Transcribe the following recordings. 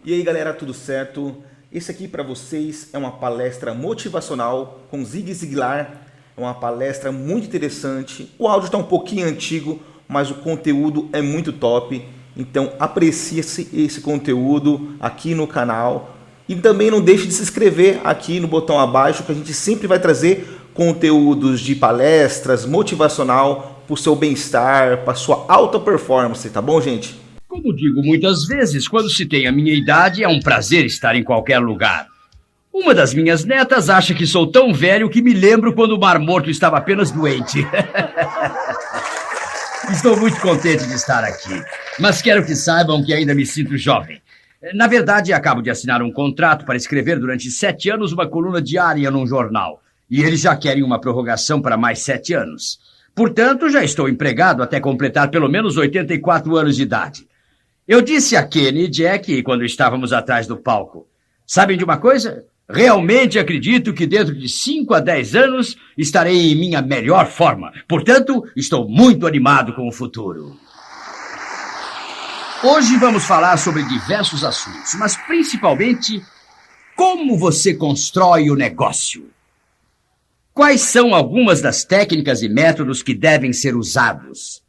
E aí galera, tudo certo? Esse aqui para vocês é uma palestra motivacional com Zig Ziglar. É uma palestra muito interessante. O áudio está um pouquinho antigo, mas o conteúdo é muito top. Então aprecie esse conteúdo aqui no canal. E também não deixe de se inscrever aqui no botão abaixo, que a gente sempre vai trazer conteúdos de palestras motivacional para o seu bem-estar, para a sua alta performance, tá bom, gente? Como digo muitas vezes, quando se tem a minha idade, é um prazer estar em qualquer lugar. Uma das minhas netas acha que sou tão velho que me lembro quando o Mar Morto estava apenas doente. Estou muito contente de estar aqui, mas quero que saibam que ainda me sinto jovem. Na verdade, acabo de assinar um contrato para escrever durante 7 anos uma coluna diária num jornal. E eles já querem uma prorrogação para mais 7 anos. Portanto, já estou empregado até completar pelo menos 84 anos de idade. Eu disse a Kenny e Jack quando estávamos atrás do palco. Sabem de uma coisa? Realmente acredito que dentro de 5 a 10 anos estarei em minha melhor forma. Portanto, estou muito animado com o futuro. Hoje vamos falar sobre diversos assuntos, mas principalmente como você constrói o negócio. Quais são algumas das técnicas e métodos que devem ser usados?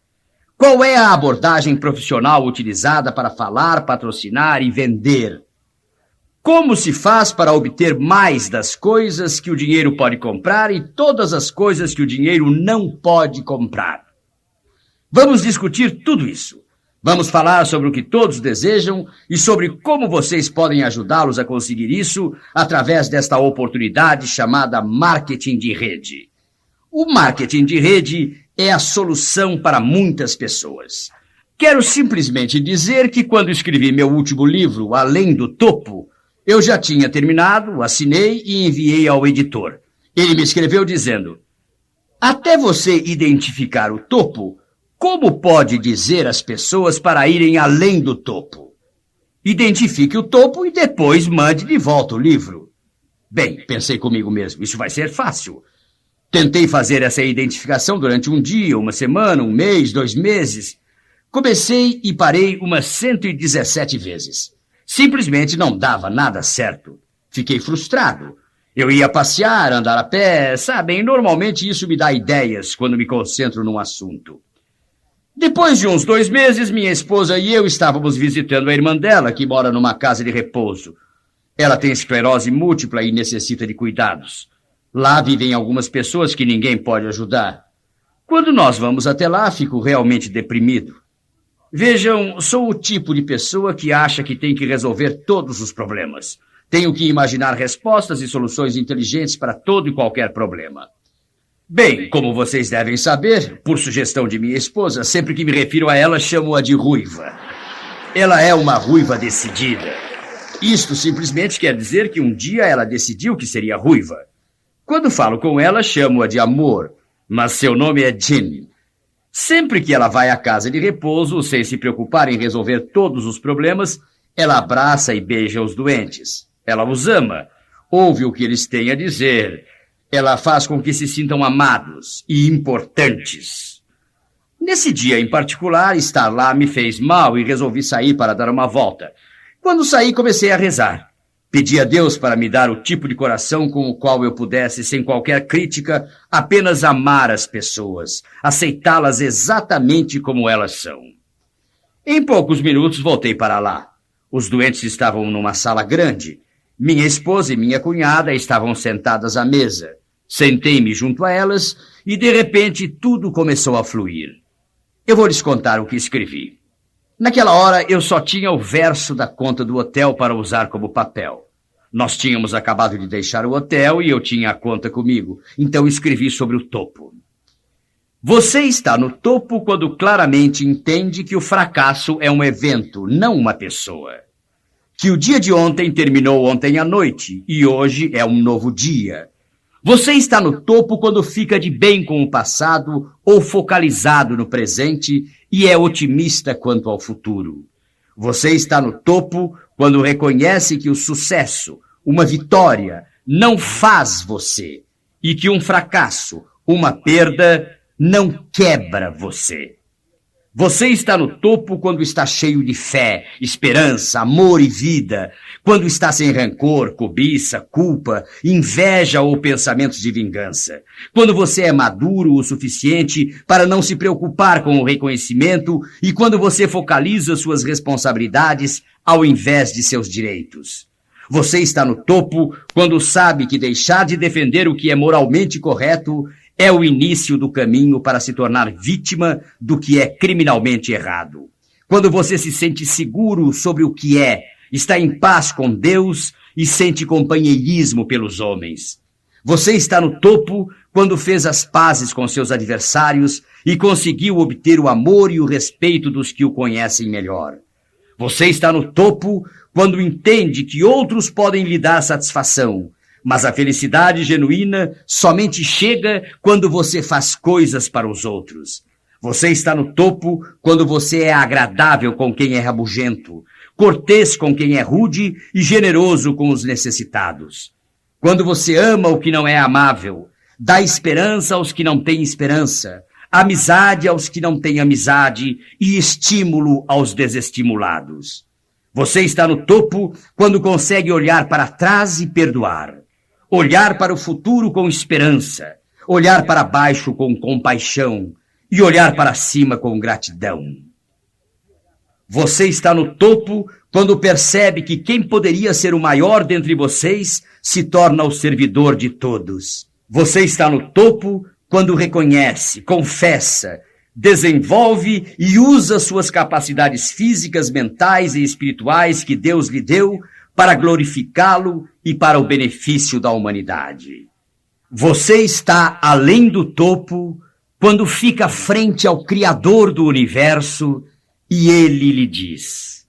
Qual é a abordagem profissional utilizada para falar, patrocinar e vender? Como se faz para obter mais das coisas que o dinheiro pode comprar e todas as coisas que o dinheiro não pode comprar? Vamos discutir tudo isso. Vamos falar sobre o que todos desejam e sobre como vocês podem ajudá-los a conseguir isso através desta oportunidade chamada marketing de rede. O marketing de rede é a solução para muitas pessoas. Quero simplesmente dizer que quando escrevi meu último livro, Além do Topo, eu já tinha terminado, assinei e enviei ao editor. Ele me escreveu dizendo: até você identificar o topo, como pode dizer às pessoas para irem além do topo? Identifique o topo e depois mande de volta o livro. Bem, pensei comigo mesmo, isso vai ser fácil. Tentei fazer essa identificação durante um dia, uma semana, um mês, 2 meses. Comecei e parei umas 117 vezes. Simplesmente não dava nada certo. Fiquei frustrado. Eu ia passear, andar a pé, sabem, normalmente isso me dá ideias quando me concentro num assunto. Depois de uns 2 meses, minha esposa e eu estávamos visitando a irmã dela, que mora numa casa de repouso. Ela tem esclerose múltipla e necessita de cuidados. Lá vivem algumas pessoas que ninguém pode ajudar. Quando nós vamos até lá, fico realmente deprimido. Vejam, sou o tipo de pessoa que acha que tem que resolver todos os problemas. Tenho que imaginar respostas e soluções inteligentes para todo e qualquer problema. Bem, como vocês devem saber, por sugestão de minha esposa, sempre que me refiro a ela, chamo-a de ruiva. Ela é uma ruiva decidida. Isto simplesmente quer dizer que um dia ela decidiu que seria ruiva. Quando falo com ela, chamo-a de amor, mas seu nome é Jean. Sempre que ela vai à casa de repouso, sem se preocupar em resolver todos os problemas, ela abraça e beija os doentes. Ela os ama, ouve o que eles têm a dizer. Ela faz com que se sintam amados e importantes. Nesse dia em particular, estar lá me fez mal e resolvi sair para dar uma volta. Quando saí, comecei a rezar. Pedi a Deus para me dar o tipo de coração com o qual eu pudesse, sem qualquer crítica, apenas amar as pessoas, aceitá-las exatamente como elas são. Em poucos minutos voltei para lá. Os doentes estavam numa sala grande. Minha esposa e minha cunhada estavam sentadas à mesa. Sentei-me junto a elas e, de repente, tudo começou a fluir. Eu vou lhes contar o que escrevi. Naquela hora, eu só tinha o verso da conta do hotel para usar como papel. Nós tínhamos acabado de deixar o hotel e eu tinha a conta comigo, então escrevi sobre o topo. Você está no topo quando claramente entende que o fracasso é um evento, não uma pessoa. Que o dia de ontem terminou ontem à noite e hoje é um novo dia. Você está no topo quando fica de bem com o passado ou focalizado no presente e é otimista quanto ao futuro. Você está no topo quando reconhece que o sucesso, uma vitória, não faz você e que um fracasso, uma perda, não quebra você. Você está no topo quando está cheio de fé, esperança, amor e vida, quando está sem rancor, cobiça, culpa, inveja ou pensamentos de vingança, quando você é maduro o suficiente para não se preocupar com o reconhecimento e quando você focaliza suas responsabilidades ao invés de seus direitos. Você está no topo quando sabe que deixar de defender o que é moralmente correto é o início do caminho para se tornar vítima do que é criminalmente errado. Quando você se sente seguro sobre o que é, está em paz com Deus e sente companheirismo pelos homens. Você está no topo quando fez as pazes com seus adversários e conseguiu obter o amor e o respeito dos que o conhecem melhor. Você está no topo quando entende que outros podem lhe dar satisfação, mas a felicidade genuína somente chega quando você faz coisas para os outros. Você está no topo quando você é agradável com quem é rabugento, cortês com quem é rude e generoso com os necessitados. Quando você ama o que não é amável, dá esperança aos que não têm esperança, amizade aos que não têm amizade e estímulo aos desestimulados. Você está no topo quando consegue olhar para trás e perdoar. Olhar para o futuro com esperança, olhar para baixo com compaixão e olhar para cima com gratidão. Você está no topo quando percebe que quem poderia ser o maior dentre vocês se torna o servidor de todos. Você está no topo quando reconhece, confessa, desenvolve e usa suas capacidades físicas, mentais e espirituais que Deus lhe deu para glorificá-lo e para o benefício da humanidade. Você está além do topo quando fica frente ao Criador do universo e ele lhe diz: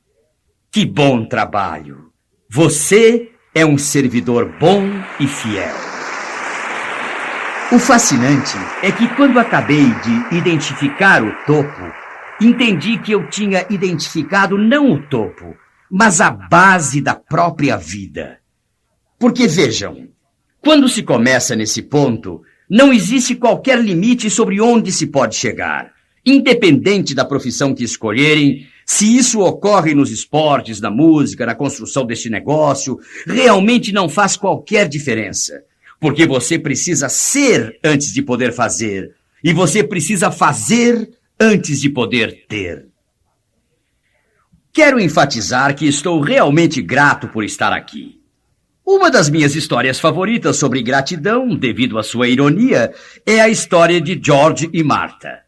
que bom trabalho! Você é um servidor bom e fiel. O fascinante é que quando acabei de identificar o topo, entendi que eu tinha identificado não o topo, mas a base da própria vida. Porque vejam, quando se começa nesse ponto, não existe qualquer limite sobre onde se pode chegar. Independente da profissão que escolherem, se isso ocorre nos esportes, na música, na construção deste negócio, realmente não faz qualquer diferença. Porque você precisa ser antes de poder fazer, e você precisa fazer antes de poder ter. Quero enfatizar que estou realmente grato por estar aqui. Uma das minhas histórias favoritas sobre gratidão, devido à sua ironia, é a história de George e Martha.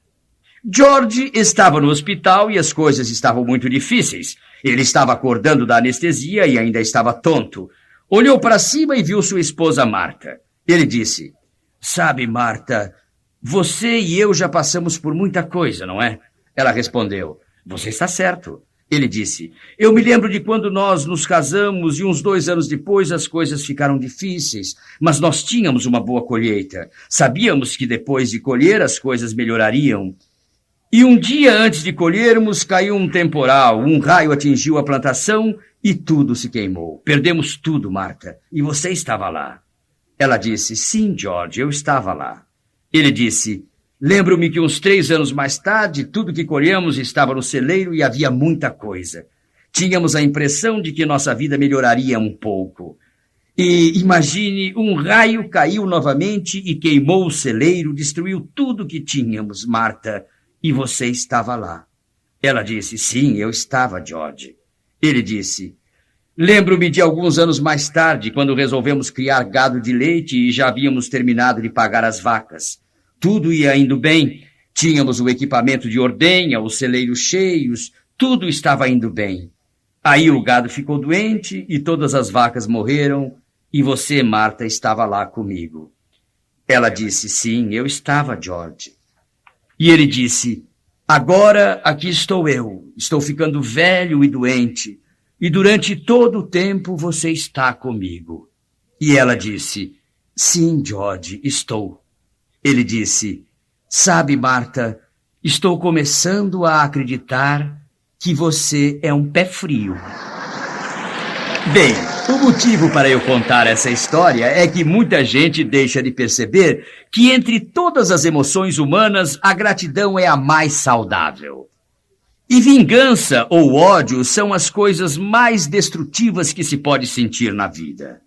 George estava no hospital e as coisas estavam muito difíceis. Ele estava acordando da anestesia e ainda estava tonto. Olhou para cima e viu sua esposa Martha. Ele disse: "Sabe, Martha, você e eu já passamos por muita coisa, não é?" Ela respondeu: "Você está certo." Ele disse: "Eu me lembro de quando nós nos casamos e uns 2 anos depois as coisas ficaram difíceis, mas nós tínhamos uma boa colheita. Sabíamos que depois de colher as coisas melhorariam. E um dia antes de colhermos caiu um temporal, um raio atingiu a plantação e tudo se queimou. Perdemos tudo, Martha, e você estava lá." Ela disse: "Sim, George, eu estava lá." Ele disse: "Lembro-me que uns 3 anos mais tarde, tudo que colhemos estava no celeiro e havia muita coisa. Tínhamos a impressão de que nossa vida melhoraria um pouco. E imagine, um raio caiu novamente e queimou o celeiro, destruiu tudo que tínhamos, Martha, e você estava lá." Ela disse: "Sim, eu estava, George." Ele disse: "Lembro-me de alguns anos mais tarde, quando resolvemos criar gado de leite e já havíamos terminado de pagar as vacas. Tudo ia indo bem. Tínhamos o equipamento de ordenha, os celeiros cheios, tudo estava indo bem. Aí o gado ficou doente e todas as vacas morreram e você, Martha, estava lá comigo." Ela disse: "Sim, eu estava, George." E ele disse: "Agora aqui estou eu. Estou ficando velho e doente. E durante todo o tempo você está comigo." E ela disse: "Sim, George, estou." Ele disse: "Sabe, Martha, estou começando a acreditar que você é um pé frio." Bem, o motivo para eu contar essa história é que muita gente deixa de perceber que entre todas as emoções humanas, a gratidão é a mais saudável. E vingança ou ódio são as coisas mais destrutivas que se pode sentir na vida.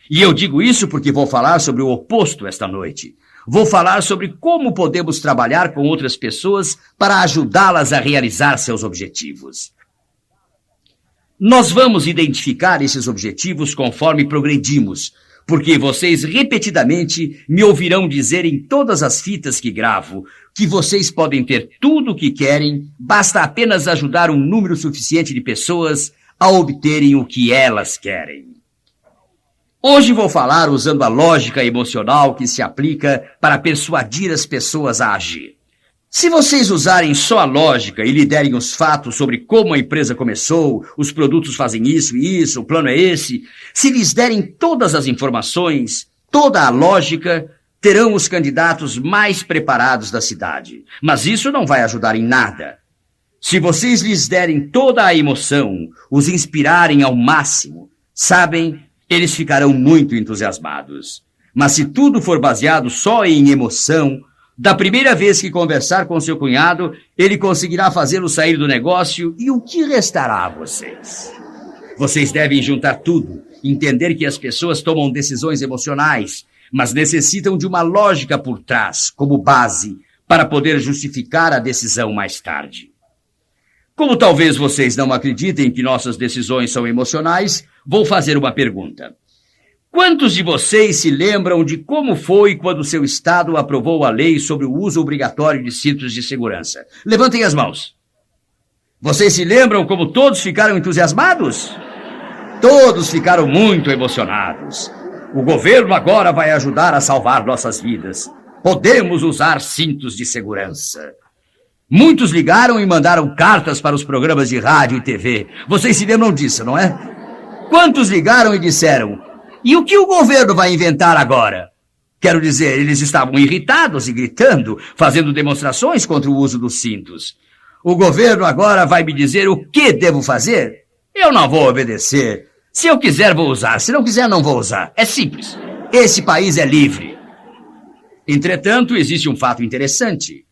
E eu digo isso porque vou falar sobre o oposto esta noite. Vou falar sobre como podemos trabalhar com outras pessoas para ajudá-las a realizar seus objetivos. Nós vamos identificar esses objetivos conforme progredimos, porque vocês repetidamente me ouvirão dizer em todas as fitas que gravo que vocês podem ter tudo o que querem, basta apenas ajudar um número suficiente de pessoas a obterem o que elas querem. Hoje vou falar usando a lógica emocional que se aplica para persuadir as pessoas a agir. Se vocês usarem só a lógica e lhe derem os fatos sobre como a empresa começou, os produtos fazem isso e isso, o plano é esse, se lhes derem todas as informações, toda a lógica, terão os candidatos mais preparados da cidade. Mas isso não vai ajudar em nada. Se vocês lhes derem toda a emoção, os inspirarem ao máximo, sabem, eles ficarão muito entusiasmados. Mas se tudo for baseado só em emoção, da primeira vez que conversar com seu cunhado, ele conseguirá fazê-lo sair do negócio e o que restará a vocês? Vocês devem juntar tudo, entender que as pessoas tomam decisões emocionais, mas necessitam de uma lógica por trás, como base, para poder justificar a decisão mais tarde. Como talvez vocês não acreditem que nossas decisões são emocionais, vou fazer uma pergunta. Quantos de vocês se lembram de como foi quando seu estado aprovou a lei sobre o uso obrigatório de cintos de segurança? Levantem as mãos. Vocês se lembram como todos ficaram entusiasmados? Todos ficaram muito emocionados. O governo agora vai ajudar a salvar nossas vidas. Podemos usar cintos de segurança. Muitos ligaram e mandaram cartas para os programas de rádio e TV. Vocês se lembram disso, não é? Quantos ligaram e disseram: e o que o governo vai inventar agora? Quero dizer, eles estavam irritados e gritando, fazendo demonstrações contra o uso dos cintos. O governo agora vai me dizer o que devo fazer? Eu não vou obedecer. Se eu quiser, vou usar. Se não quiser, não vou usar. É simples. Esse país é livre. Entretanto, existe um fato interessante.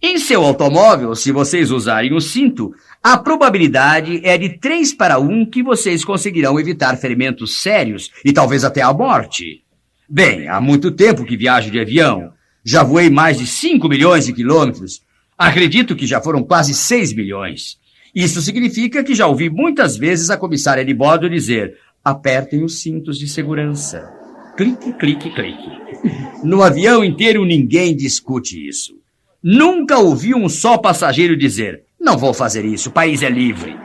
Em seu automóvel, se vocês usarem o cinto, a probabilidade é de 3 para 1 que vocês conseguirão evitar ferimentos sérios e talvez até a morte. Bem, há muito tempo que viajo de avião. Já voei mais de 5 milhões de quilômetros. Acredito que já foram quase 6 milhões. Isso significa que já ouvi muitas vezes a comissária de bordo dizer: apertem os cintos de segurança. Clique, clique, clique. No avião inteiro ninguém discute isso. Nunca ouvi um só passageiro dizer: não vou fazer isso, o país é livre.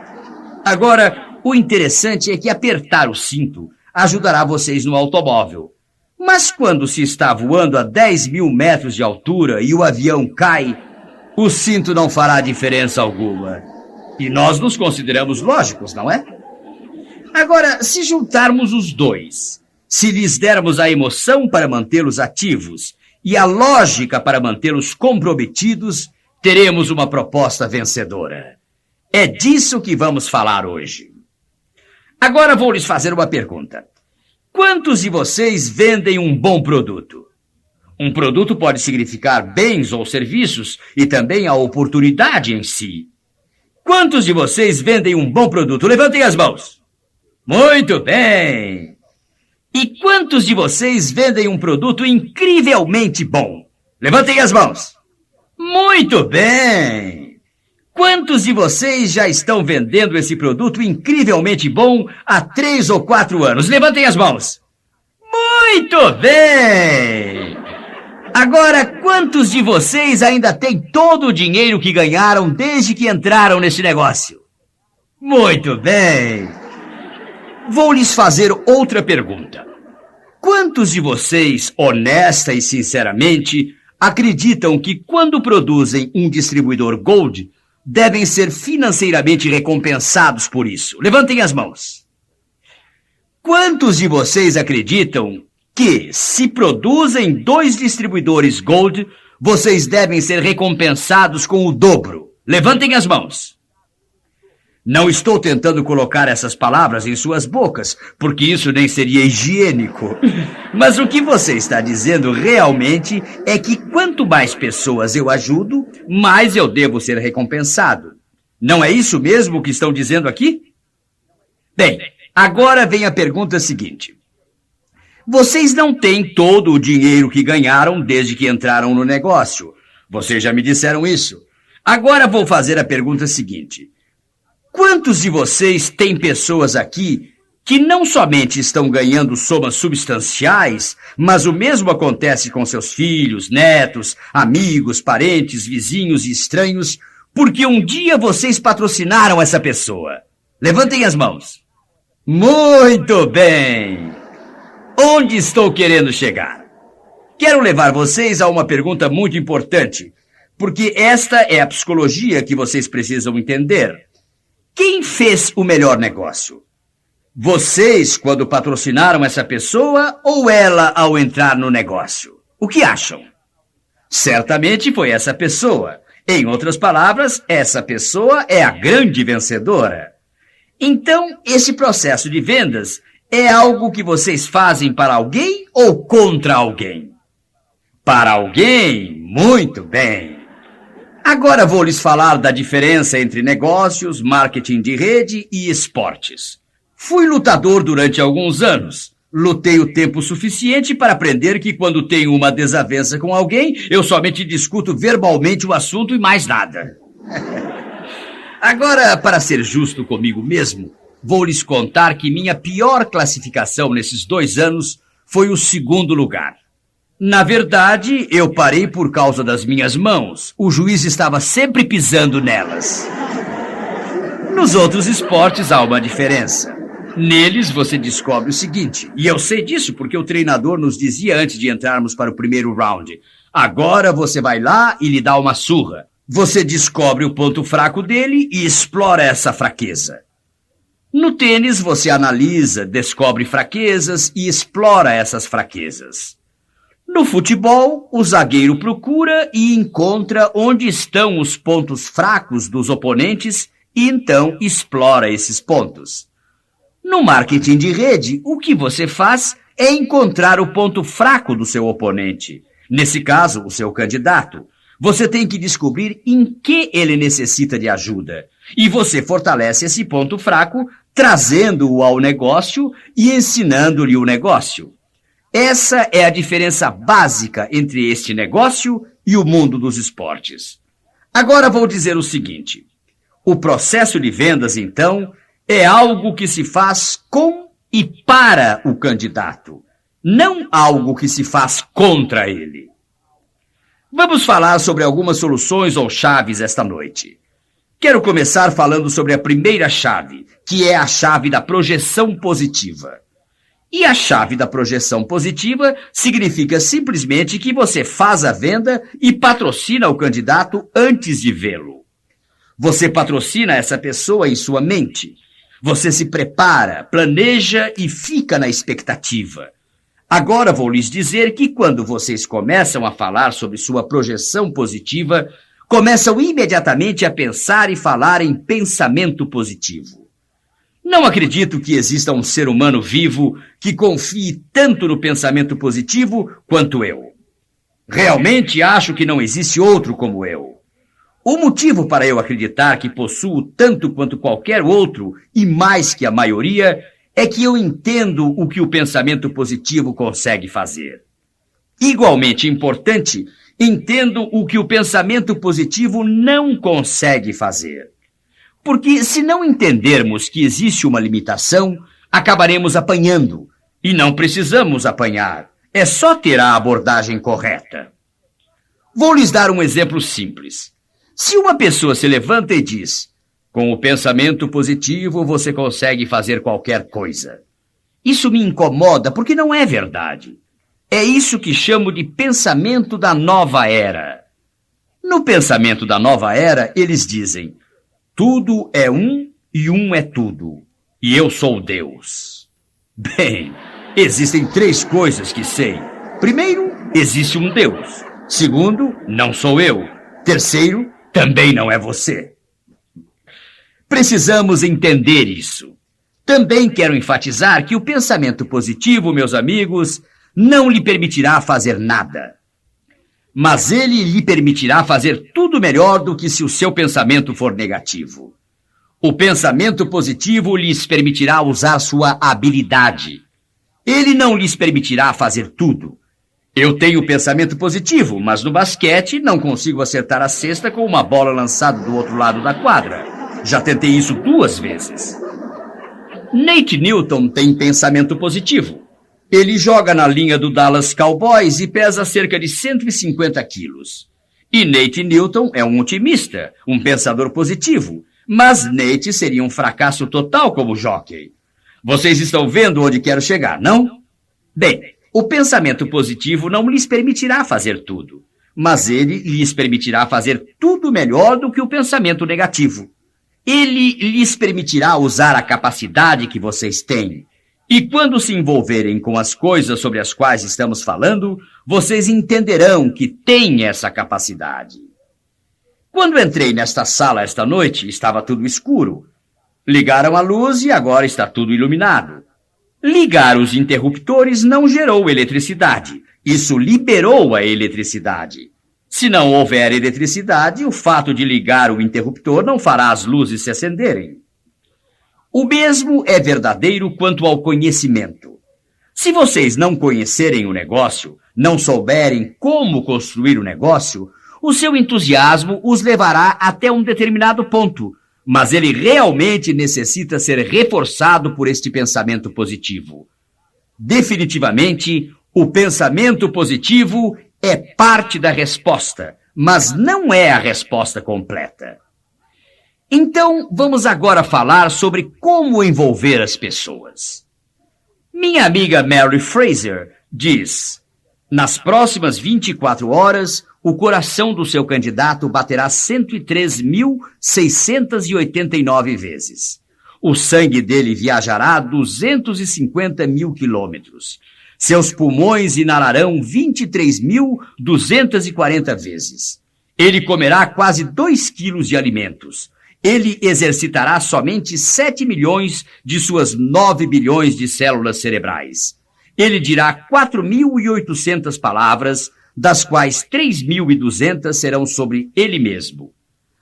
Agora, o interessante é que apertar o cinto ajudará vocês no automóvel. Mas quando se está voando a 10 mil metros de altura e o avião cai, o cinto não fará diferença alguma. E nós nos consideramos lógicos, não é? Agora, se juntarmos os dois, se lhes dermos a emoção para mantê-los ativos e a lógica para mantê-los comprometidos, teremos uma proposta vencedora. É disso que vamos falar hoje. Agora vou lhes fazer uma pergunta. Quantos de vocês vendem um bom produto? Um produto pode significar bens ou serviços e também a oportunidade em si. Quantos de vocês vendem um bom produto? Levantem as mãos. Muito bem. E quantos de vocês vendem um produto incrivelmente bom? Levantem as mãos. Muito bem. Quantos de vocês já estão vendendo esse produto incrivelmente bom há 3 ou 4 anos? Levantem as mãos. Muito bem. Agora, quantos de vocês ainda têm todo o dinheiro que ganharam desde que entraram nesse negócio? Muito bem. Vou lhes fazer outra pergunta. Quantos de vocês, honesta e sinceramente, acreditam que quando produzem um distribuidor Gold, devem ser financeiramente recompensados por isso? Levantem as mãos. Quantos de vocês acreditam que, se produzem 2 distribuidores Gold, vocês devem ser recompensados com o dobro? Levantem as mãos. Não estou tentando colocar essas palavras em suas bocas, porque isso nem seria higiênico. Mas o que você está dizendo realmente é que quanto mais pessoas eu ajudo, mais eu devo ser recompensado. Não é isso mesmo que estão dizendo aqui? Bem, agora vem a pergunta seguinte. Vocês não têm todo o dinheiro que ganharam desde que entraram no negócio. Vocês já me disseram isso. Agora vou fazer a pergunta seguinte. Quantos de vocês têm pessoas aqui que não somente estão ganhando somas substanciais, mas o mesmo acontece com seus filhos, netos, amigos, parentes, vizinhos e estranhos, porque um dia vocês patrocinaram essa pessoa? Levantem as mãos. Muito bem! Onde estou querendo chegar? Quero levar vocês a uma pergunta muito importante, porque esta é a psicologia que vocês precisam entender. Quem fez o melhor negócio? Vocês, quando patrocinaram essa pessoa, ou ela ao entrar no negócio? O que acham? Certamente foi essa pessoa. Em outras palavras, essa pessoa é a grande vencedora. Então, esse processo de vendas é algo que vocês fazem para alguém ou contra alguém? Para alguém? Muito bem. Agora vou lhes falar da diferença entre negócios, marketing de rede e esportes. Fui lutador durante alguns anos. Lutei o tempo suficiente para aprender que quando tenho uma desavença com alguém, eu somente discuto verbalmente o assunto e mais nada. Agora, para ser justo comigo mesmo, vou lhes contar que minha pior classificação nesses 2 anos foi o 2º lugar. Na verdade, eu parei por causa das minhas mãos. O juiz estava sempre pisando nelas. Nos outros esportes há uma diferença. Neles você descobre o seguinte, e eu sei disso porque o treinador nos dizia antes de entrarmos para o primeiro round. Agora você vai lá e lhe dá uma surra. Você descobre o ponto fraco dele e explora essa fraqueza. No tênis você analisa, descobre fraquezas e explora essas fraquezas. No futebol, o zagueiro procura e encontra onde estão os pontos fracos dos oponentes e então explora esses pontos. No marketing de rede, o que você faz é encontrar o ponto fraco do seu oponente. Nesse caso, o seu candidato. Você tem que descobrir em que ele necessita de ajuda. E você fortalece esse ponto fraco, trazendo-o ao negócio e ensinando-lhe o negócio. Essa é a diferença básica entre este negócio e o mundo dos esportes. Agora vou dizer o seguinte. O processo de vendas, então, é algo que se faz com e para o candidato, não algo que se faz contra ele. Vamos falar sobre algumas soluções ou chaves esta noite. Quero começar falando sobre a primeira chave, que é a chave da projeção positiva. E a chave da projeção positiva significa simplesmente que você faz a venda e patrocina o candidato antes de vê-lo. Você patrocina essa pessoa em sua mente. Você se prepara, planeja e fica na expectativa. Agora vou lhes dizer que quando vocês começam a falar sobre sua projeção positiva, começam imediatamente a pensar e falar em pensamento positivo. Não acredito que exista um ser humano vivo que confie tanto no pensamento positivo quanto eu. Realmente acho que não existe outro como eu. O motivo para eu acreditar que possuo tanto quanto qualquer outro, e mais que a maioria, é que eu entendo o que o pensamento positivo consegue fazer. Igualmente importante, entendo o que o pensamento positivo não consegue fazer. Porque se não entendermos que existe uma limitação, acabaremos apanhando. E não precisamos apanhar. É só ter a abordagem correta. Vou lhes dar um exemplo simples. Se uma pessoa se levanta e diz, com o pensamento positivo você consegue fazer qualquer coisa. Isso me incomoda porque não é verdade. É isso que chamo de pensamento da nova era. No pensamento da nova era, eles dizem, tudo é um e um é tudo. E eu sou Deus. Bem, existem 3 coisas que sei. Primeiro, existe um Deus. Segundo, não sou eu. Terceiro, também não é você. Precisamos entender isso. Também quero enfatizar que o pensamento positivo, meus amigos, não lhe permitirá fazer nada. Mas ele lhe permitirá fazer tudo melhor do que se o seu pensamento for negativo. O pensamento positivo lhes permitirá usar sua habilidade. Ele não lhes permitirá fazer tudo. Eu tenho pensamento positivo, mas no basquete não consigo acertar a cesta com uma bola lançada do outro lado da quadra. Já tentei isso 2 vezes. Nate Newton tem pensamento positivo. Ele joga na linha do Dallas Cowboys e pesa cerca de 150 quilos. E Nate Newton é um otimista, um pensador positivo. Mas Nate seria um fracasso total como jockey. Vocês estão vendo onde quero chegar, não? Bem, o pensamento positivo não lhes permitirá fazer tudo, mas ele lhes permitirá fazer tudo melhor do que o pensamento negativo. Ele lhes permitirá usar a capacidade que vocês têm. E quando se envolverem com as coisas sobre as quais estamos falando, vocês entenderão que têm essa capacidade. Quando entrei nesta sala esta noite, estava tudo escuro. Ligaram a luz e agora está tudo iluminado. Ligar os interruptores não gerou eletricidade. Isso liberou a eletricidade. Se não houver eletricidade, o fato de ligar o interruptor não fará as luzes se acenderem. O mesmo é verdadeiro quanto ao conhecimento. Se vocês não conhecerem o negócio, não souberem como construir o negócio, o seu entusiasmo os levará até um determinado ponto, mas ele realmente necessita ser reforçado por este pensamento positivo. Definitivamente, o pensamento positivo é parte da resposta, mas não é a resposta completa. Então, vamos agora falar sobre como envolver as pessoas. Minha amiga Mary Fraser diz: nas próximas 24 horas, o coração do seu candidato baterá 103.689 vezes. O sangue dele viajará 250 mil quilômetros. Seus pulmões inalarão 23.240 vezes. Ele comerá quase 2 quilos de alimentos. Ele exercitará somente 7 milhões de suas 9 bilhões de células cerebrais. Ele dirá 4.800 palavras, das quais 3.200 serão sobre ele mesmo.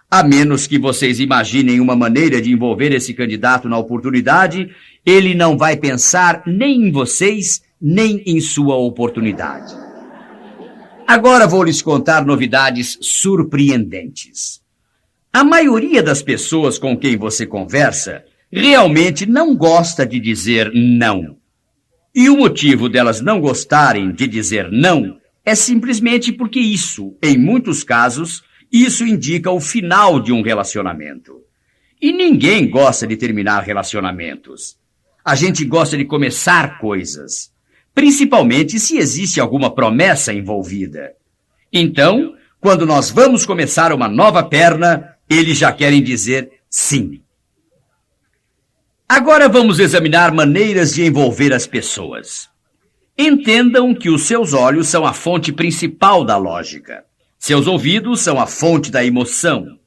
A menos que vocês imaginem uma maneira de envolver esse candidato na oportunidade, ele não vai pensar nem em vocês, nem em sua oportunidade. Agora vou lhes contar novidades surpreendentes. A maioria das pessoas com quem você conversa realmente não gosta de dizer não. E o motivo delas não gostarem de dizer não é simplesmente porque isso, em muitos casos, isso indica o final de um relacionamento. E ninguém gosta de terminar relacionamentos. A gente gosta de começar coisas, principalmente se existe alguma promessa envolvida. Então, quando nós vamos começar uma nova perna, eles já querem dizer sim. Agora vamos examinar maneiras de envolver as pessoas. Entendam que os seus olhos são a fonte principal da lógica. Seus ouvidos são a fonte da emoção.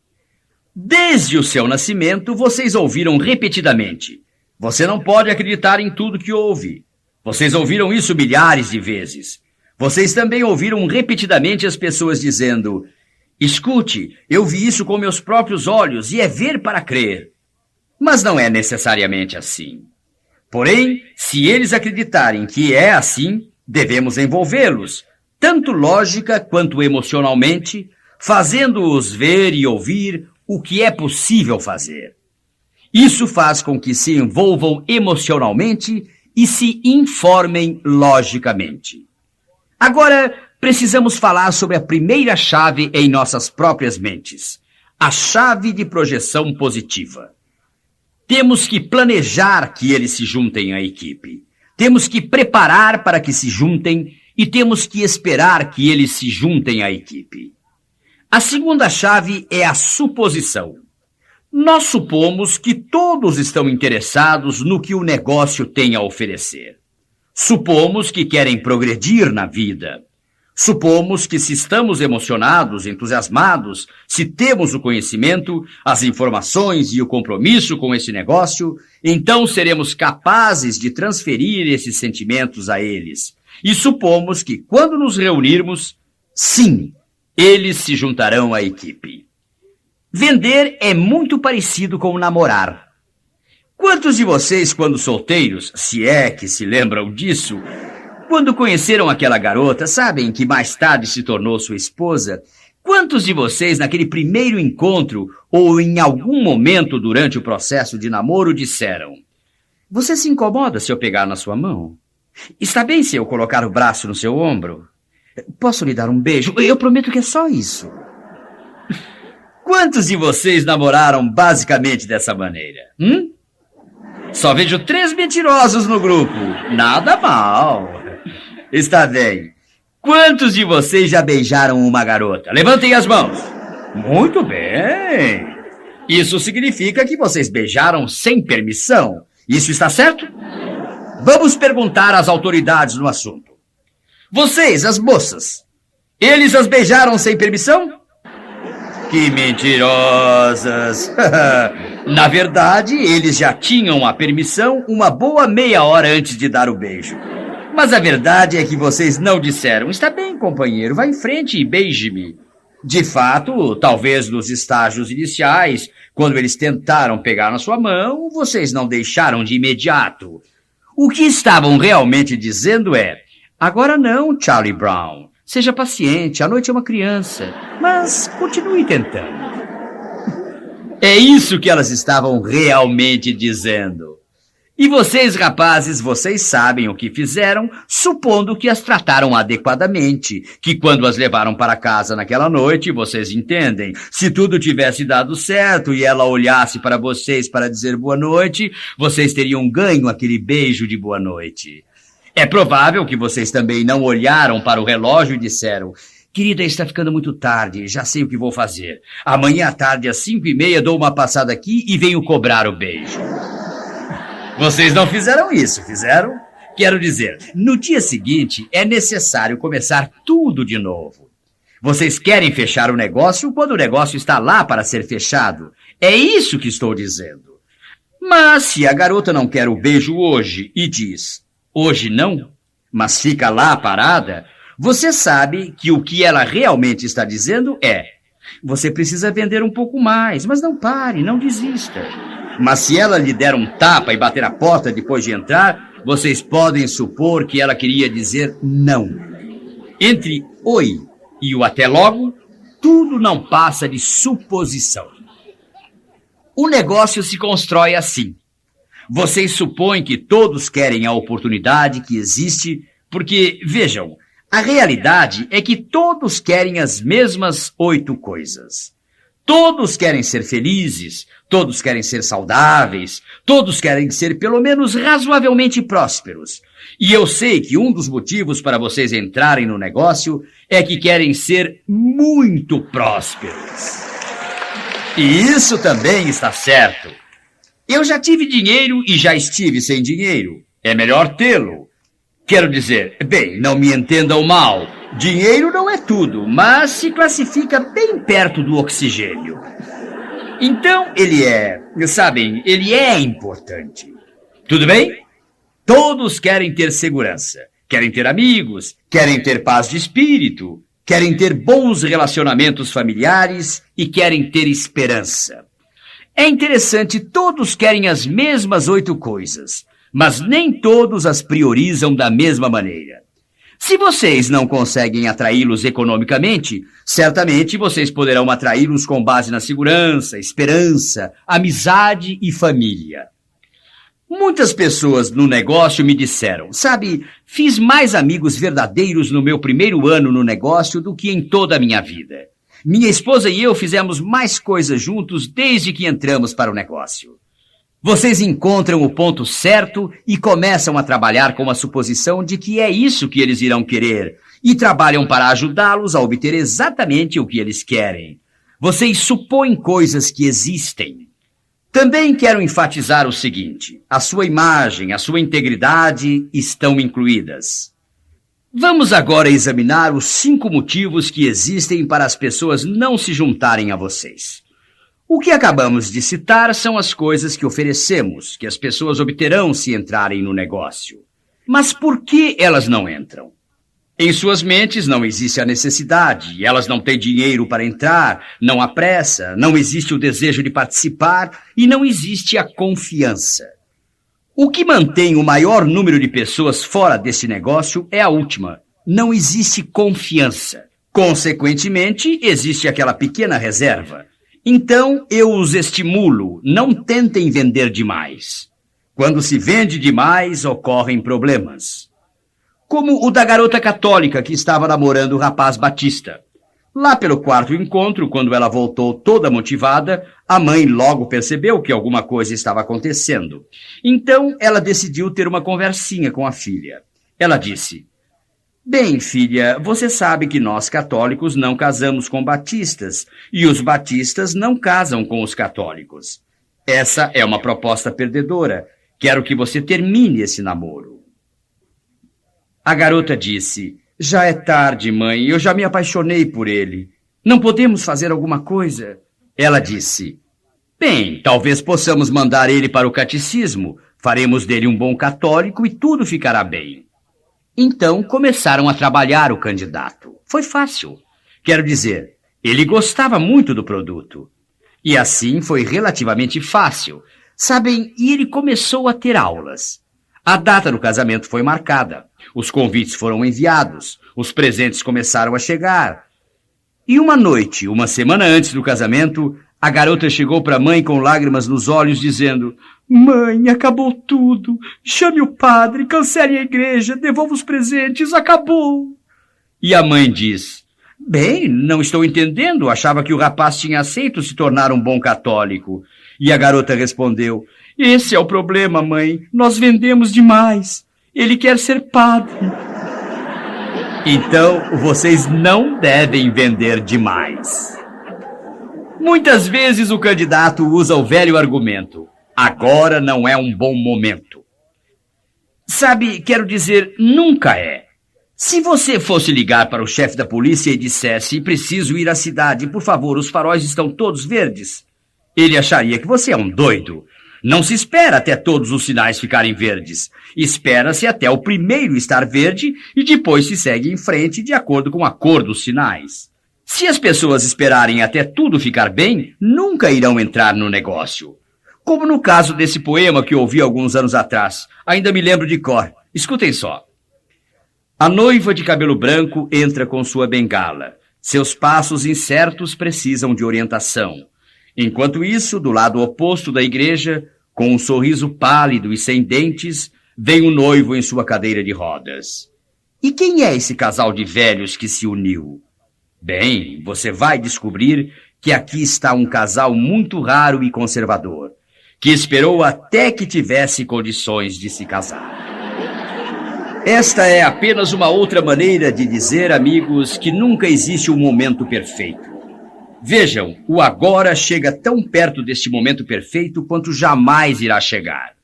Desde o seu nascimento, vocês ouviram repetidamente: você não pode acreditar em tudo que ouve. Vocês ouviram isso milhares de vezes. Vocês também ouviram repetidamente as pessoas dizendo: escute, eu vi isso com meus próprios olhos e é ver para crer. Mas não é necessariamente assim. Porém, se eles acreditarem que é assim, devemos envolvê-los, tanto lógica quanto emocionalmente, fazendo-os ver e ouvir o que é possível fazer. Isso faz com que se envolvam emocionalmente e se informem logicamente. Agora, precisamos falar sobre a primeira chave em nossas próprias mentes, a chave de projeção positiva. Temos que planejar que eles se juntem à equipe. Temos que preparar para que se juntem e temos que esperar que eles se juntem à equipe. A segunda chave é a suposição. Nós supomos que todos estão interessados no que o negócio tem a oferecer. Supomos que querem progredir na vida. Supomos que se estamos emocionados, entusiasmados, se temos o conhecimento, as informações e o compromisso com esse negócio, então seremos capazes de transferir esses sentimentos a eles. E supomos que quando nos reunirmos, sim, eles se juntarão à equipe. Vender é muito parecido com namorar. Quantos de vocês, quando solteiros, se é que se lembram disso, quando conheceram aquela garota, sabem que mais tarde se tornou sua esposa? Quantos de vocês, naquele primeiro encontro, ou em algum momento durante o processo de namoro, disseram: você se incomoda se eu pegar na sua mão? Está bem se eu colocar o braço no seu ombro? Posso lhe dar um beijo? Eu prometo que é só isso. Quantos de vocês namoraram basicamente dessa maneira? Só vejo 3 mentirosos no grupo. Nada mal. Está bem. Quantos de vocês já beijaram uma garota? Levantem as mãos. Muito bem. Isso significa que vocês beijaram sem permissão. Isso está certo? Vamos perguntar às autoridades no assunto. Vocês, as moças, eles as beijaram sem permissão? Que mentirosas! Na verdade, eles já tinham a permissão uma boa meia hora antes de dar o beijo. Mas a verdade é que vocês não disseram: está bem, companheiro, vá em frente e beije-me. De fato, talvez nos estágios iniciais, quando eles tentaram pegar na sua mão, vocês não deixaram de imediato. O que estavam realmente dizendo é: agora não, Charlie Brown. Seja paciente, a noite é uma criança, mas continue tentando. É isso que elas estavam realmente dizendo. E vocês, rapazes, vocês sabem o que fizeram, supondo que as trataram adequadamente, que quando as levaram para casa naquela noite, vocês entendem, se tudo tivesse dado certo e ela olhasse para vocês para dizer boa noite, vocês teriam ganho aquele beijo de boa noite. É provável que vocês também não olharam para o relógio e disseram: querida, está ficando muito tarde, já sei o que vou fazer. Amanhã à tarde, às 5:30, dou uma passada aqui e venho cobrar o beijo. Vocês não fizeram isso, fizeram? Quero dizer, no dia seguinte é necessário começar tudo de novo. Vocês querem fechar o negócio quando o negócio está lá para ser fechado. É isso que estou dizendo. Mas se a garota não quer o beijo hoje e diz: hoje não, mas fica lá parada, você sabe que o que ela realmente está dizendo é: você precisa vender um pouco mais, mas não pare, não desista. Mas se ela lhe der um tapa e bater a porta depois de entrar, vocês podem supor que ela queria dizer não. Entre oi e o até logo, tudo não passa de suposição. O negócio se constrói assim. Vocês supõem que todos querem a oportunidade que existe, porque, vejam, a realidade é que todos querem as mesmas 8 coisas. Todos querem ser felizes, todos querem ser saudáveis, todos querem ser pelo menos razoavelmente prósperos. E eu sei que um dos motivos para vocês entrarem no negócio é que querem ser muito prósperos. E isso também está certo. Eu já tive dinheiro e já estive sem dinheiro. É melhor tê-lo. Quero dizer, bem, não me entendam mal. Dinheiro não é tudo, mas se classifica bem perto do oxigênio. Então, ele é importante. Tudo bem? Todos querem ter segurança, querem ter amigos, querem ter paz de espírito, querem ter bons relacionamentos familiares e querem ter esperança. É interessante, todos querem as mesmas 8 coisas, mas nem todos as priorizam da mesma maneira. Se vocês não conseguem atraí-los economicamente, certamente vocês poderão atraí-los com base na segurança, esperança, amizade e família. Muitas pessoas no negócio me disseram: sabe, fiz mais amigos verdadeiros no meu primeiro ano no negócio do que em toda a minha vida. Minha esposa e eu fizemos mais coisas juntos desde que entramos para o negócio. Vocês encontram o ponto certo e começam a trabalhar com a suposição de que é isso que eles irão querer, e trabalham para ajudá-los a obter exatamente o que eles querem. Vocês supõem coisas que existem. Também quero enfatizar o seguinte: a sua imagem, a sua integridade estão incluídas. Vamos agora examinar os 5 motivos que existem para as pessoas não se juntarem a vocês. O que acabamos de citar são as coisas que oferecemos, que as pessoas obterão se entrarem no negócio. Mas por que elas não entram? Em suas mentes não existe a necessidade, elas não têm dinheiro para entrar, não há pressa, não existe o desejo de participar e não existe a confiança. O que mantém o maior número de pessoas fora deste negócio é a última. Não existe confiança. Consequentemente, existe aquela pequena reserva. Então, eu os estimulo, não tentem vender demais. Quando se vende demais, ocorrem problemas. Como o da garota católica que estava namorando o rapaz Batista. Lá pelo quarto encontro, quando ela voltou toda motivada, a mãe logo percebeu que alguma coisa estava acontecendo. Então, ela decidiu ter uma conversinha com a filha. Ela disse: "Bem, filha, você sabe que nós católicos não casamos com batistas, e os batistas não casam com os católicos. Essa é uma proposta perdedora. Quero que você termine esse namoro." A garota disse: "Já é tarde, mãe, eu já me apaixonei por ele. Não podemos fazer alguma coisa?" Ela disse: "Bem, talvez possamos mandar ele para o catecismo. Faremos dele um bom católico e tudo ficará bem." Então começaram a trabalhar o candidato. Foi fácil. Quero dizer, ele gostava muito do produto. E assim foi relativamente fácil. Sabem, e ele começou a ter aulas. A data do casamento foi marcada. Os convites foram enviados. Os presentes começaram a chegar. E uma noite, uma semana antes do casamento, a garota chegou para a mãe com lágrimas nos olhos, dizendo: "Mãe, acabou tudo. Chame o padre, cancele a igreja, devolva os presentes, acabou." E a mãe diz: "Bem, não estou entendendo. Achava que o rapaz tinha aceito se tornar um bom católico." E a garota respondeu: "Esse é o problema, mãe. Nós vendemos demais. Ele quer ser padre." Então, vocês não devem vender demais. Muitas vezes o candidato usa o velho argumento: "Agora não é um bom momento." Sabe, quero dizer, nunca é. Se você fosse ligar para o chefe da polícia e dissesse: "Preciso ir à cidade, por favor, os faróis estão todos verdes", ele acharia que você é um doido. Não se espera até todos os sinais ficarem verdes. Espera-se até o primeiro estar verde e depois se segue em frente de acordo com a cor dos sinais. Se as pessoas esperarem até tudo ficar bem, nunca irão entrar no negócio. Como no caso desse poema que ouvi alguns anos atrás. Ainda me lembro de cor. Escutem só. A noiva de cabelo branco entra com sua bengala. Seus passos incertos precisam de orientação. Enquanto isso, do lado oposto da igreja, com um sorriso pálido e sem dentes, vem o noivo em sua cadeira de rodas. E quem é esse casal de velhos que se uniu? Bem, você vai descobrir que aqui está um casal muito raro e conservador, que esperou até que tivesse condições de se casar. Esta é apenas uma outra maneira de dizer, amigos, que nunca existe um momento perfeito. Vejam, o agora chega tão perto deste momento perfeito quanto jamais irá chegar.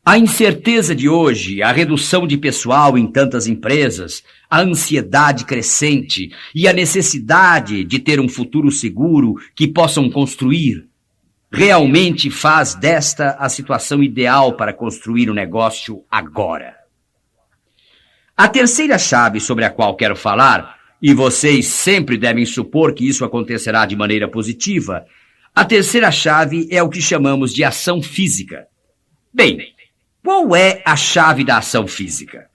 A incerteza de hoje, a redução de pessoal em tantas empresas, a ansiedade crescente e a necessidade de ter um futuro seguro que possam construir, realmente faz desta a situação ideal para construir o negócio agora. A terceira chave sobre a qual quero falar, e vocês sempre devem supor que isso acontecerá de maneira positiva, a terceira chave é o que chamamos de ação física. Bem, qual é a chave da ação física?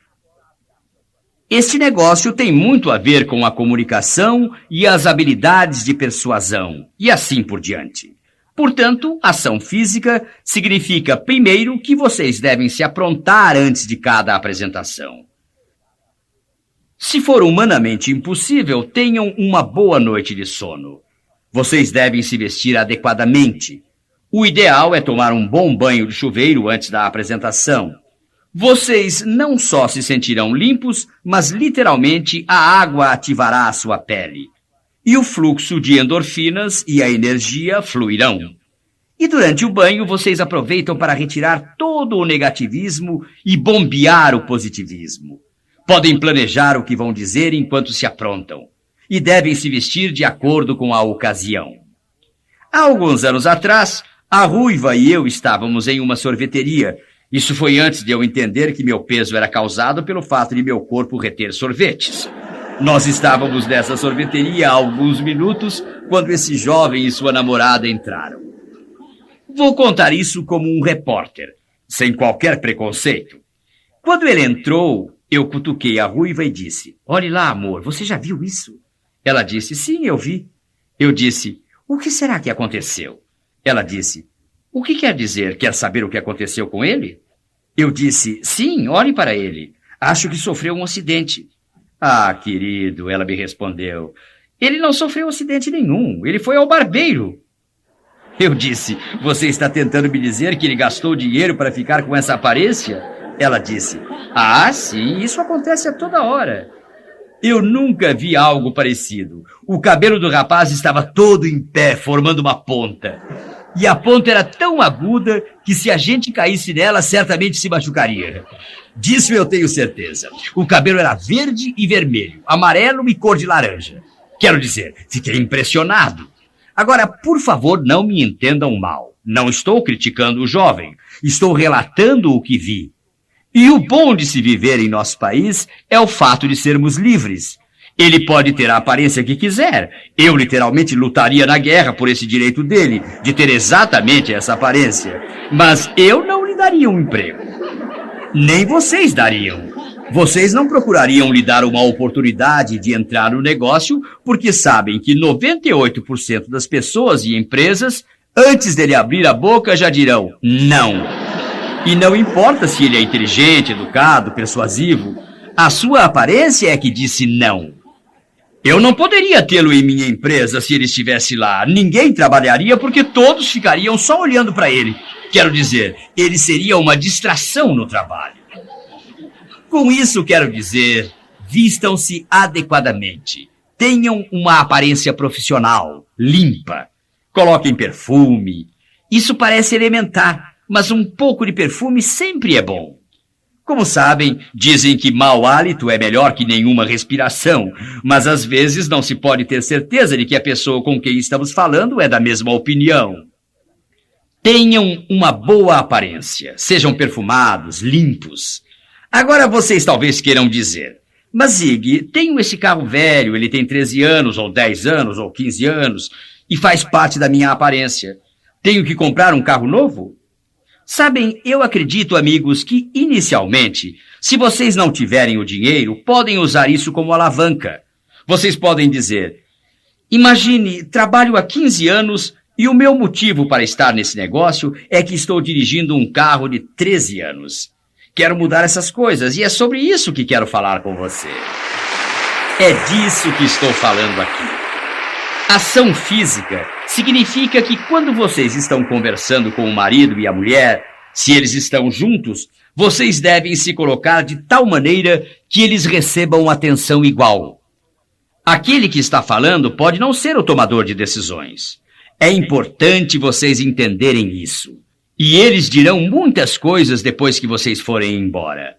Este negócio tem muito a ver com a comunicação e as habilidades de persuasão, e assim por diante. Portanto, ação física significa, primeiro, que vocês devem se aprontar antes de cada apresentação. Se for humanamente impossível, tenham uma boa noite de sono. Vocês devem se vestir adequadamente. O ideal é tomar um bom banho de chuveiro antes da apresentação. Vocês não só se sentirão limpos, mas literalmente a água ativará a sua pele. E o fluxo de endorfinas e a energia fluirão. E durante o banho, vocês aproveitam para retirar todo o negativismo e bombear o positivismo. Podem planejar o que vão dizer enquanto se aprontam. E devem se vestir de acordo com a ocasião. Há alguns anos atrás, a Ruiva e eu estávamos em uma sorveteria Isso foi antes de eu entender que meu peso era causado pelo fato de meu corpo reter sorvetes. Nós estávamos nessa sorveteria há alguns minutos quando esse jovem e sua namorada entraram. Vou contar isso como um repórter, sem qualquer preconceito. Quando ele entrou, eu cutuquei a ruiva e disse: "Olhe lá, amor, você já viu isso?" Ela disse: "Sim, eu vi." Eu disse: "O que será que aconteceu?" Ela disse: "O que quer dizer? Quer saber o que aconteceu com ele?" Eu disse: "Sim, olhe para ele. Acho que sofreu um acidente." "Ah, querido," ela me respondeu, "ele não sofreu acidente nenhum. Ele foi ao barbeiro." Eu disse: "Você está tentando me dizer que ele gastou dinheiro para ficar com essa aparência?" Ela disse: "Ah, sim, isso acontece a toda hora." Eu nunca vi algo parecido. O cabelo do rapaz estava todo em pé, formando uma ponta. E a ponta era tão aguda que se a gente caísse nela, certamente se machucaria. Disso eu tenho certeza. O cabelo era verde e vermelho, amarelo e cor de laranja. Quero dizer, fiquei impressionado. Agora, por favor, não me entendam mal. Não estou criticando o jovem. Estou relatando o que vi. E o bom de se viver em nosso país é o fato de sermos livres. Ele pode ter a aparência que quiser. Eu literalmente lutaria na guerra por esse direito dele, de ter exatamente essa aparência. Mas eu não lhe daria um emprego. Nem vocês dariam. Vocês não procurariam lhe dar uma oportunidade de entrar no negócio porque sabem que 98% das pessoas e empresas, antes dele abrir a boca, já dirão não. E não importa se ele é inteligente, educado, persuasivo, a sua aparência é que disse não. Eu não poderia tê-lo em minha empresa se ele estivesse lá. Ninguém trabalharia porque todos ficariam só olhando para ele. Quero dizer, ele seria uma distração no trabalho. Com isso, quero dizer, vistam-se adequadamente. Tenham uma aparência profissional, limpa. Coloquem perfume. Isso parece elementar. Mas um pouco de perfume sempre é bom. Como sabem, dizem que mau hálito é melhor que nenhuma respiração, mas às vezes não se pode ter certeza de que a pessoa com quem estamos falando é da mesma opinião. Tenham uma boa aparência, sejam perfumados, limpos. Agora vocês talvez queiram dizer: "Mas Zig, tenho esse carro velho, ele tem 13 anos, ou 10 anos, ou 15 anos, e faz parte da minha aparência. Tenho que comprar um carro novo?" Sabem, eu acredito, amigos, que, inicialmente, se vocês não tiverem o dinheiro, podem usar isso como alavanca. Vocês podem dizer: "Imagine, trabalho há 15 anos e o meu motivo para estar nesse negócio é que estou dirigindo um carro de 13 anos. Quero mudar essas coisas e é sobre isso que quero falar com você." É disso que estou falando aqui. Ação física significa que quando vocês estão conversando com o marido e a mulher, se eles estão juntos, vocês devem se colocar de tal maneira que eles recebam atenção igual. Aquele que está falando pode não ser o tomador de decisões. É importante vocês entenderem isso. E eles dirão muitas coisas depois que vocês forem embora.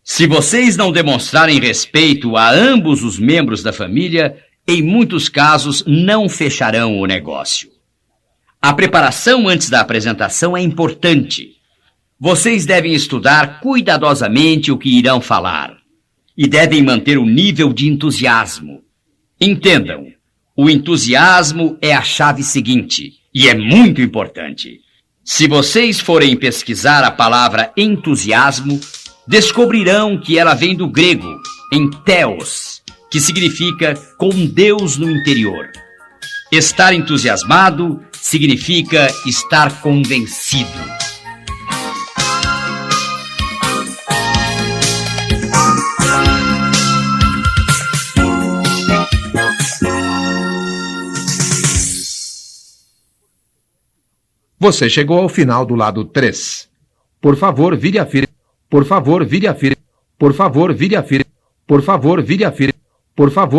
Se vocês não demonstrarem respeito a ambos os membros da família, em muitos casos, não fecharão o negócio. A preparação antes da apresentação é importante. Vocês devem estudar cuidadosamente o que irão falar e devem manter o nível de entusiasmo. Entendam, o entusiasmo é a chave seguinte e é muito importante. Se vocês forem pesquisar a palavra entusiasmo, descobrirão que ela vem do grego, entheos, que significa com Deus no interior. Estar entusiasmado significa estar convencido. Você chegou ao final do lado 3. Por favor, vire a fila. Por favor, vire a fila. Por favor, vire a fila. Por favor, vire a fila. Por favor.